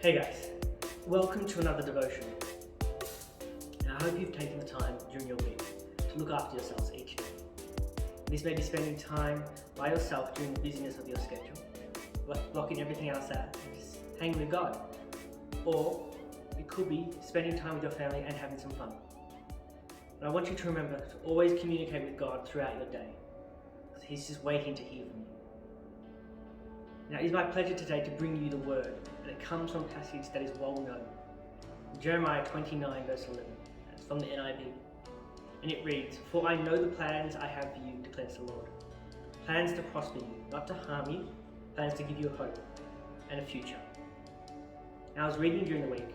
Hey guys, welcome to another devotional. Now, I hope you've taken the time during your week to look after yourselves each day. This may be spending time by yourself during the busyness of your schedule, blocking everything else out and just hanging with God. Or it could be spending time with your family and having some fun. But I want you to remember to always communicate with God throughout your day, because He's just waiting to hear from you. Now, it is my pleasure today to bring you the word, and it comes from a passage that is well known. Jeremiah 29 verse 11. It's from the NIV. And it reads, "For I know the plans I have for you, declares the Lord. Plans to prosper you, not to harm you, plans to give you a hope and a future." Now, I was reading during the week,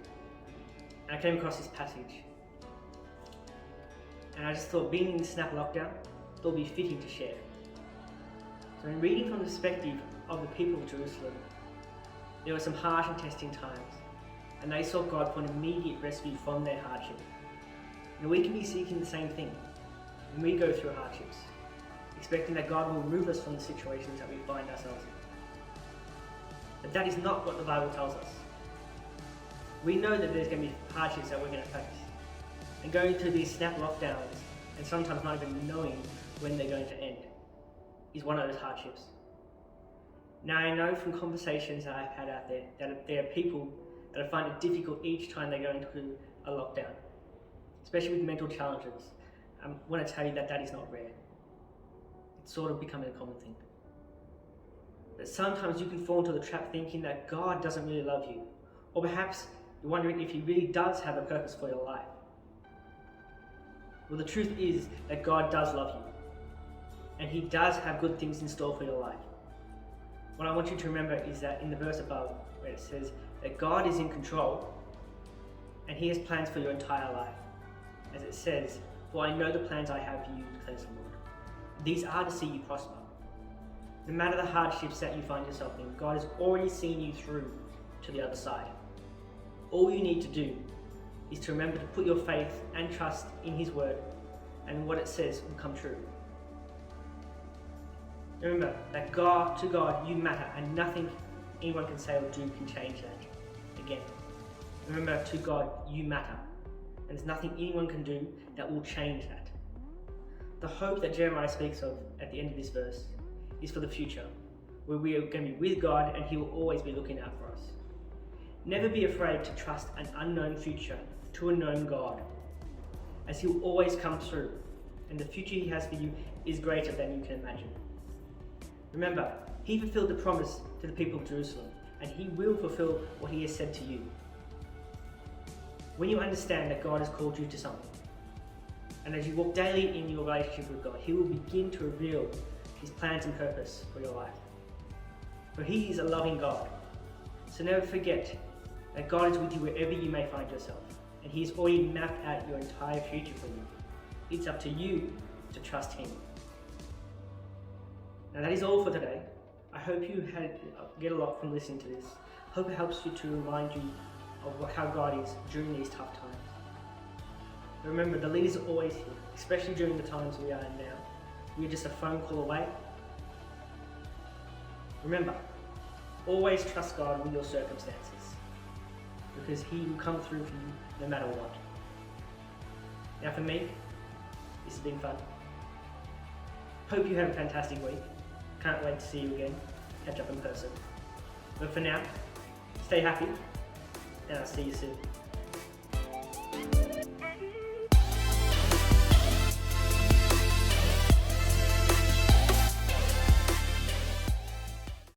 and I came across this passage. And I just thought, being in the snap lockdown, it would be fitting to share. So in reading from the perspective of the people of Jerusalem, there were some harsh and testing times, and they sought God for an immediate rescue from their hardship. And we can be seeking the same thing when we go through hardships, expecting that God will remove us from the situations that we find ourselves in. But that is not what the Bible tells us. We know that there's going to be hardships that we're going to face, and going through these snap lockdowns, and sometimes not even knowing when they're going to end, is one of those hardships. Now, I know from conversations that I've had out there that there are people that find it difficult each time they go into a lockdown, especially with mental challenges. I want to tell you that that is not rare. It's sort of becoming a common thing. But sometimes you can fall into the trap thinking that God doesn't really love you, or perhaps you're wondering if He really does have a purpose for your life. Well, the truth is that God does love you, and He does have good things in store for your life. What I want you to remember is that in the verse above, where it says that God is in control and He has plans for your entire life. As it says, "For I know the plans I have for you, declares the Lord. These are to see you prosper." No matter the hardships that you find yourself in, God has already seen you through to the other side. All you need to do is to remember to put your faith and trust in His word, and what it says will come true. Remember that to God you matter, and nothing anyone can say or do can change that. Again, remember, to God you matter, and there's nothing anyone can do that will change that. The hope that Jeremiah speaks of at the end of this verse is for the future, where we are going to be with God and He will always be looking out for us. Never be afraid to trust an unknown future to a known God, as He will always come through, and the future He has for you is greater than you can imagine. Remember, He fulfilled the promise to the people of Jerusalem, and He will fulfill what He has said to you. When you understand that God has called you to something, and as you walk daily in your relationship with God, He will begin to reveal His plans and purpose for your life. For He is a loving God. So never forget that God is with you wherever you may find yourself, and He has already mapped out your entire future for you. It's up to you to trust Him. Now, that is all for today. I hope you get a lot from listening to this. Hope it helps you to remind you of how God is during these tough times. But remember, the leaders are always here, especially during the times we are in now. We are just a phone call away. Remember, always trust God with your circumstances, because He will come through for you no matter what. Now, for me, this has been fun. Hope you have a fantastic week. Can't wait to see you again, catch up in person. But for now, stay happy, and I'll see you soon.